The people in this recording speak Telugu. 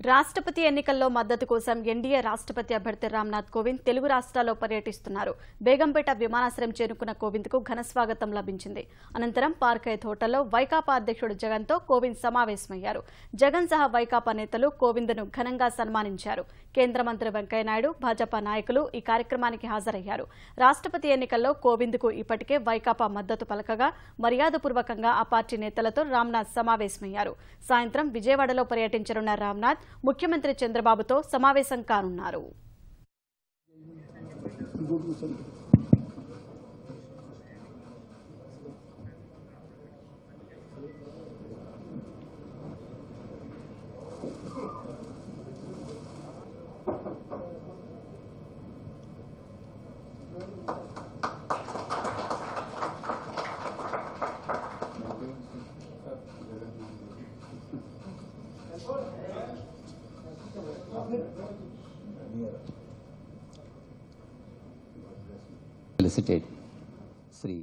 రాష్ట్రపతి ఎన్నికల్లో మద్దతు కోసం ఎన్డీఏ రాష్ట్రపతి అభ్యర్థి రామ్నాథ్ కోవింద్ తెలుగు రాష్ట్రాల్లో పర్యటిస్తున్నారు. బేగంపేట విమానాశ్రయం చేరుకున్న కోవింద్కు ఘన స్వాగతం లభించింది. అనంతరం పార్కైత్ హోటల్లో వైకాపా అధ్యక్షుడు జగన్తో కోవింద్ సమావేశమయ్యారు. జగన్ సహా వైకాపా నేతలు కోవింద్ను ఘనంగా సన్మానించారు. కేంద్ర మంత్రి వెంకయ్యనాయుడు, భాజపా నాయకులు ఈ కార్యక్రమానికి హాజరయ్యారు. రాష్ట్రపతి ఎన్నికల్లో కోవింద్కు ఇప్పటికే వైకాపా మద్దతు పలకగా మర్యాదపూర్వకంగా ఆ పార్టీ నేతలతో రామ్నాథ్ సమావేశమయ్యారు. సాయంత్రం విజయవాడలో పర్యటించనున్న రామ్నాథ్ ముఖ్యమంత్రి చంద్రబాబుతో సమావేశం కానున్నారు. Felicitate Sri